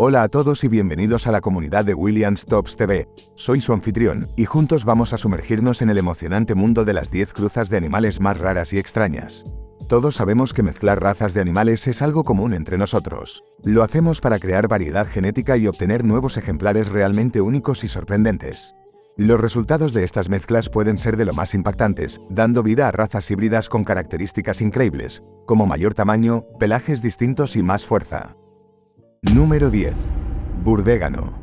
Hola a todos y bienvenidos a la comunidad de Williams Tops TV. Soy su anfitrión, y juntos vamos a sumergirnos en el emocionante mundo de las 10 cruzas de animales más raras y extrañas. Todos sabemos que mezclar razas de animales es algo común entre nosotros. Lo hacemos para crear variedad genética y obtener nuevos ejemplares realmente únicos y sorprendentes. Los resultados de estas mezclas pueden ser de lo más impactantes, dando vida a razas híbridas con características increíbles, como mayor tamaño, pelajes distintos y más fuerza. Número 10. Burdégano.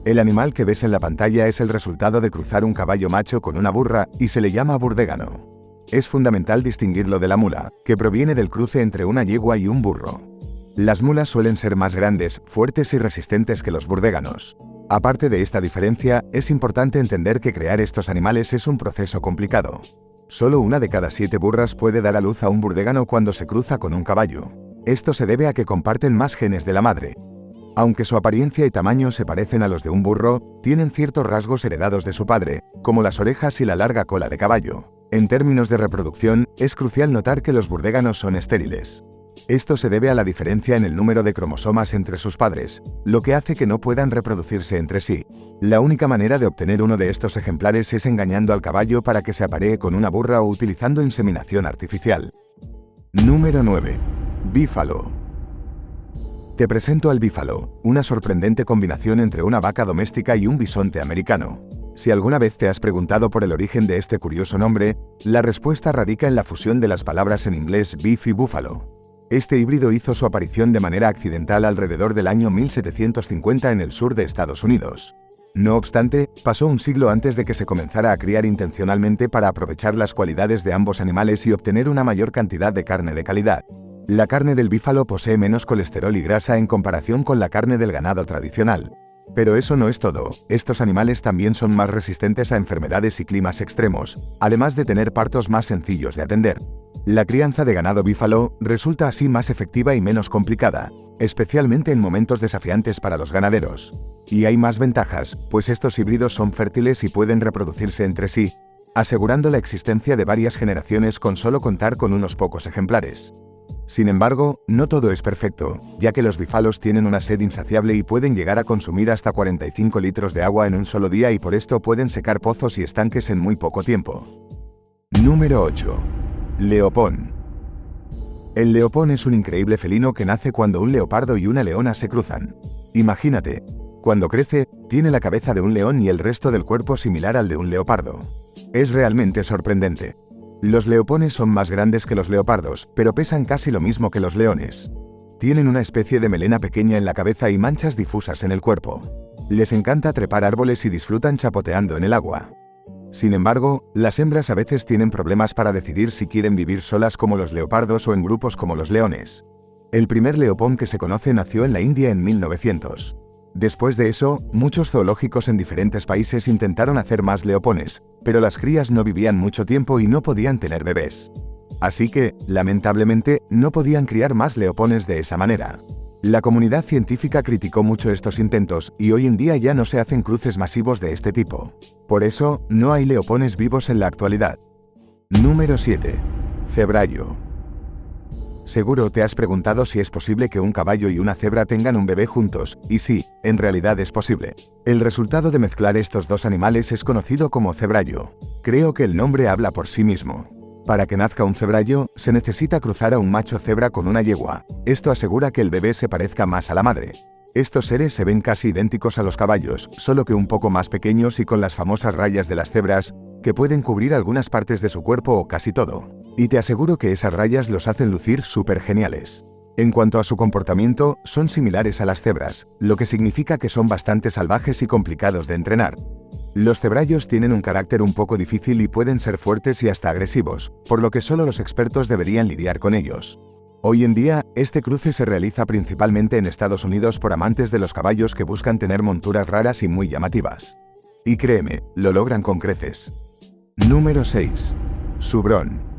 El animal que ves en la pantalla es el resultado de cruzar un caballo macho con una burra y se le llama burdégano. Es fundamental distinguirlo de la mula, que proviene del cruce entre una yegua y un burro. Las mulas suelen ser más grandes, fuertes y resistentes que los burdéganos. Aparte de esta diferencia, es importante entender que crear estos animales es un proceso complicado. Solo una de cada 7 burras puede dar a luz a un burdégano cuando se cruza con un caballo. Esto se debe a que comparten más genes de la madre. Aunque su apariencia y tamaño se parecen a los de un burro, tienen ciertos rasgos heredados de su padre, como las orejas y la larga cola de caballo. En términos de reproducción, es crucial notar que los burdéganos son estériles. Esto se debe a la diferencia en el número de cromosomas entre sus padres, lo que hace que no puedan reproducirse entre sí. La única manera de obtener uno de estos ejemplares es engañando al caballo para que se aparee con una burra o utilizando inseminación artificial. Número 9. Bífalo. Te presento al bífalo, una sorprendente combinación entre una vaca doméstica y un bisonte americano. Si alguna vez te has preguntado por el origen de este curioso nombre, la respuesta radica en la fusión de las palabras en inglés beef y búfalo. Este híbrido hizo su aparición de manera accidental alrededor del año 1750 en el sur de Estados Unidos. No obstante, pasó un siglo antes de que se comenzara a criar intencionalmente para aprovechar las cualidades de ambos animales y obtener una mayor cantidad de carne de calidad. La carne del bífalo posee menos colesterol y grasa en comparación con la carne del ganado tradicional. Pero eso no es todo, estos animales también son más resistentes a enfermedades y climas extremos, además de tener partos más sencillos de atender. La crianza de ganado bífalo resulta así más efectiva y menos complicada, especialmente en momentos desafiantes para los ganaderos. Y hay más ventajas, pues estos híbridos son fértiles y pueden reproducirse entre sí, asegurando la existencia de varias generaciones con solo contar con unos pocos ejemplares. Sin embargo, no todo es perfecto, ya que los bífalos tienen una sed insaciable y pueden llegar a consumir hasta 45 litros de agua en un solo día y por esto pueden secar pozos y estanques en muy poco tiempo. Número 8. Leopón. El leopón es un increíble felino que nace cuando un leopardo y una leona se cruzan. Imagínate, cuando crece, tiene la cabeza de un león y el resto del cuerpo similar al de un leopardo. Es realmente sorprendente. Los leopones son más grandes que los leopardos, pero pesan casi lo mismo que los leones. Tienen una especie de melena pequeña en la cabeza y manchas difusas en el cuerpo. Les encanta trepar árboles y disfrutan chapoteando en el agua. Sin embargo, las hembras a veces tienen problemas para decidir si quieren vivir solas como los leopardos o en grupos como los leones. El primer leopón que se conoce nació en la India en 1900. Después de eso, muchos zoológicos en diferentes países intentaron hacer más leopones, pero las crías no vivían mucho tiempo y no podían tener bebés. Así que, lamentablemente, no podían criar más leopones de esa manera. La comunidad científica criticó mucho estos intentos y hoy en día ya no se hacen cruces masivos de este tipo. Por eso, no hay leopones vivos en la actualidad. Número 7. Cebrallo. Seguro te has preguntado si es posible que un caballo y una cebra tengan un bebé juntos, y sí, en realidad es posible. El resultado de mezclar estos dos animales es conocido como cebrallo. Creo que el nombre habla por sí mismo. Para que nazca un cebrallo, se necesita cruzar a un macho cebra con una yegua. Esto asegura que el bebé se parezca más a la madre. Estos seres se ven casi idénticos a los caballos, solo que un poco más pequeños y con las famosas rayas de las cebras, que pueden cubrir algunas partes de su cuerpo o casi todo. Y te aseguro que esas rayas los hacen lucir súper geniales. En cuanto a su comportamiento, son similares a las cebras, lo que significa que son bastante salvajes y complicados de entrenar. Los cebrallos tienen un carácter un poco difícil y pueden ser fuertes y hasta agresivos, por lo que solo los expertos deberían lidiar con ellos. Hoy en día, este cruce se realiza principalmente en Estados Unidos por amantes de los caballos que buscan tener monturas raras y muy llamativas. Y créeme, lo logran con creces. Número 6. Subrón.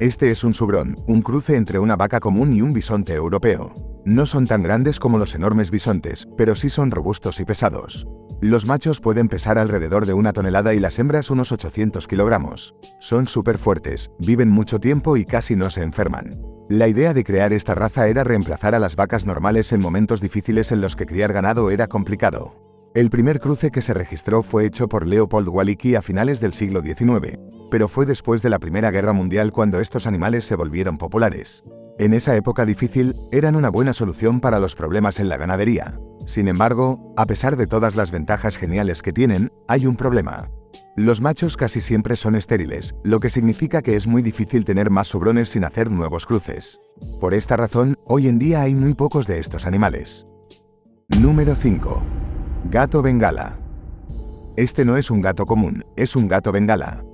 Este es un subrón, un cruce entre una vaca común y un bisonte europeo. No son tan grandes como los enormes bisontes, pero sí son robustos y pesados. Los machos pueden pesar alrededor de 1 tonelada y las hembras unos 800 kilogramos. Son súper fuertes, viven mucho tiempo y casi no se enferman. La idea de crear esta raza era reemplazar a las vacas normales en momentos difíciles en los que criar ganado era complicado. El primer cruce que se registró fue hecho por Leopold Walicki a finales del siglo XIX, pero fue después de la Primera Guerra Mundial cuando estos animales se volvieron populares. En esa época difícil, eran una buena solución para los problemas en la ganadería. Sin embargo, a pesar de todas las ventajas geniales que tienen, hay un problema. Los machos casi siempre son estériles, lo que significa que es muy difícil tener más sobrones sin hacer nuevos cruces. Por esta razón, hoy en día hay muy pocos de estos animales. Número 5. Gato bengala. Este no es un gato común, es un gato bengala.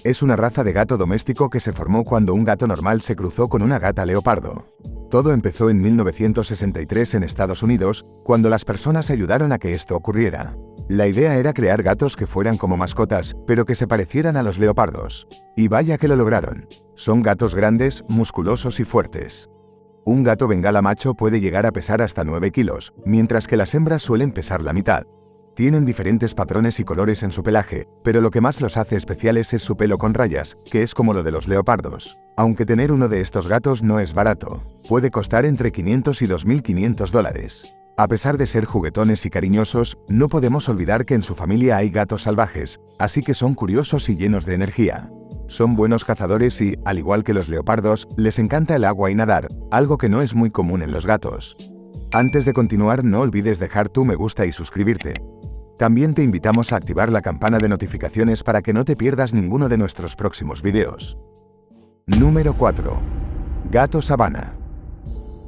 Es una raza de gato doméstico que se formó cuando un gato normal se cruzó con una gata leopardo. Todo empezó en 1963 en Estados Unidos, cuando las personas ayudaron a que esto ocurriera. La idea era crear gatos que fueran como mascotas, pero que se parecieran a los leopardos. Y vaya que lo lograron. Son gatos grandes, musculosos y fuertes. Un gato bengala macho puede llegar a pesar hasta 9 kilos, mientras que las hembras suelen pesar la mitad. Tienen diferentes patrones y colores en su pelaje, pero lo que más los hace especiales es su pelo con rayas, que es como lo de los leopardos. Aunque tener uno de estos gatos no es barato. Puede costar entre $500 y $2.500. A pesar de ser juguetones y cariñosos, no podemos olvidar que en su familia hay gatos salvajes, así que son curiosos y llenos de energía. Son buenos cazadores y, al igual que los leopardos, les encanta el agua y nadar, algo que no es muy común en los gatos. Antes de continuar, no olvides dejar tu me gusta y suscribirte. También te invitamos a activar la campana de notificaciones para que no te pierdas ninguno de nuestros próximos videos. Número 4. Gato sabana.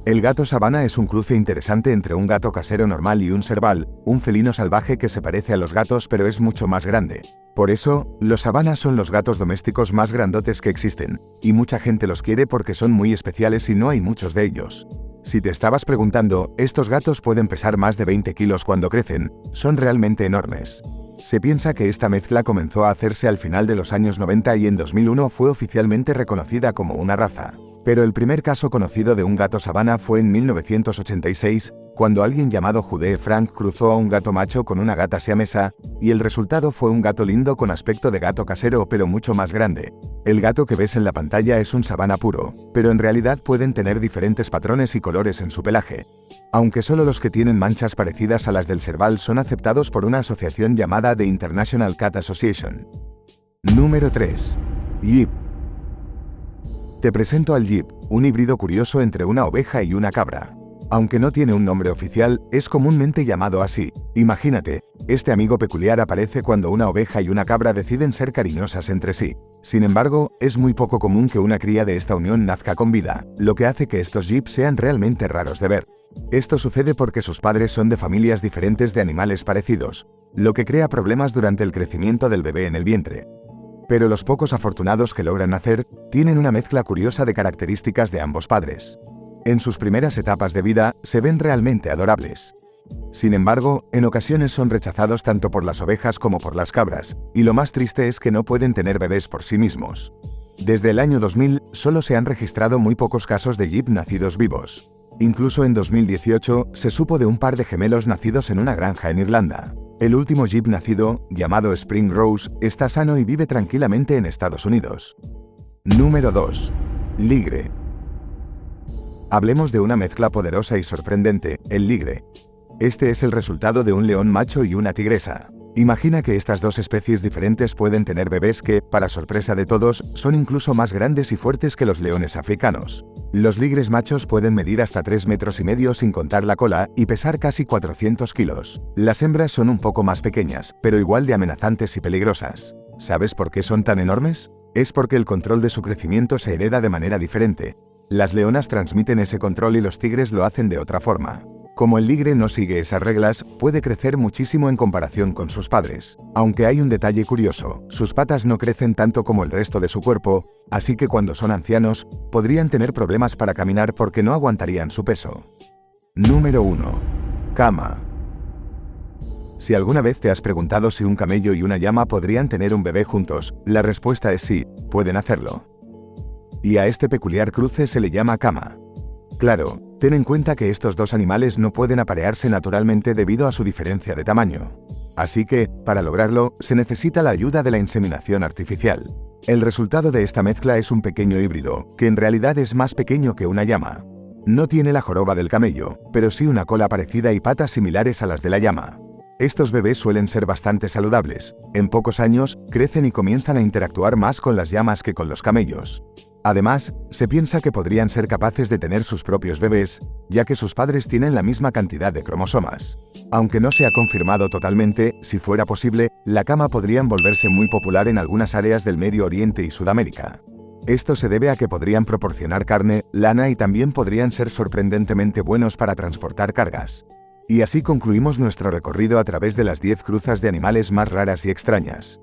El gato sabana es un cruce interesante entre un gato casero normal y un serval, un felino salvaje que se parece a los gatos pero es mucho más grande. Por eso, los sabanas son los gatos domésticos más grandotes que existen, y mucha gente los quiere porque son muy especiales y no hay muchos de ellos. Si te estabas preguntando, estos gatos pueden pesar más de 20 kilos cuando crecen, son realmente enormes. Se piensa que esta mezcla comenzó a hacerse al final de los años 90 y en 2001 fue oficialmente reconocida como una raza. Pero el primer caso conocido de un gato sabana fue en 1986, cuando alguien llamado Jude Frank cruzó a un gato macho con una gata siamesa, y el resultado fue un gato lindo con aspecto de gato casero pero mucho más grande. El gato que ves en la pantalla es un sabana puro, pero en realidad pueden tener diferentes patrones y colores en su pelaje. Aunque solo los que tienen manchas parecidas a las del serval son aceptados por una asociación llamada The International Cat Association. Número 3. Yip. Te presento al yip, un híbrido curioso entre una oveja y una cabra. Aunque no tiene un nombre oficial, es comúnmente llamado así. Imagínate, este amigo peculiar aparece cuando una oveja y una cabra deciden ser cariñosas entre sí. Sin embargo, es muy poco común que una cría de esta unión nazca con vida, lo que hace que estos yips sean realmente raros de ver. Esto sucede porque sus padres son de familias diferentes de animales parecidos, lo que crea problemas durante el crecimiento del bebé en el vientre. Pero los pocos afortunados que logran nacer, tienen una mezcla curiosa de características de ambos padres. En sus primeras etapas de vida, se ven realmente adorables. Sin embargo, en ocasiones son rechazados tanto por las ovejas como por las cabras, y lo más triste es que no pueden tener bebés por sí mismos. Desde el año 2000, solo se han registrado muy pocos casos de yip nacidos vivos. Incluso en 2018, se supo de un par de gemelos nacidos en una granja en Irlanda. El último yip nacido, llamado Spring Rose, está sano y vive tranquilamente en Estados Unidos. Número 2. Ligre. Hablemos de una mezcla poderosa y sorprendente, el ligre. Este es el resultado de un león macho y una tigresa. Imagina que estas dos especies diferentes pueden tener bebés que, para sorpresa de todos, son incluso más grandes y fuertes que los leones africanos. Los ligres machos pueden medir hasta 3,5 metros sin contar la cola y pesar casi 400 kilos. Las hembras son un poco más pequeñas, pero igual de amenazantes y peligrosas. ¿Sabes por qué son tan enormes? Es porque el control de su crecimiento se hereda de manera diferente. Las leonas transmiten ese control y los tigres lo hacen de otra forma. Como el ligre no sigue esas reglas, puede crecer muchísimo en comparación con sus padres. Aunque hay un detalle curioso, sus patas no crecen tanto como el resto de su cuerpo, así que cuando son ancianos, podrían tener problemas para caminar porque no aguantarían su peso. Número 1. Cama. Si alguna vez te has preguntado si un camello y una llama podrían tener un bebé juntos, la respuesta es sí, pueden hacerlo. Y a este peculiar cruce se le llama cama. Claro, ten en cuenta que estos dos animales no pueden aparearse naturalmente debido a su diferencia de tamaño. Así que, para lograrlo, se necesita la ayuda de la inseminación artificial. El resultado de esta mezcla es un pequeño híbrido, que en realidad es más pequeño que una llama. No tiene la joroba del camello, pero sí una cola parecida y patas similares a las de la llama. Estos bebés suelen ser bastante saludables. En pocos años, crecen y comienzan a interactuar más con las llamas que con los camellos. Además, se piensa que podrían ser capaces de tener sus propios bebés, ya que sus padres tienen la misma cantidad de cromosomas. Aunque no se ha confirmado totalmente, si fuera posible, la cama podrían volverse muy popular en algunas áreas del Medio Oriente y Sudamérica. Esto se debe a que podrían proporcionar carne, lana y también podrían ser sorprendentemente buenos para transportar cargas. Y así concluimos nuestro recorrido a través de las 10 cruzas de animales más raras y extrañas.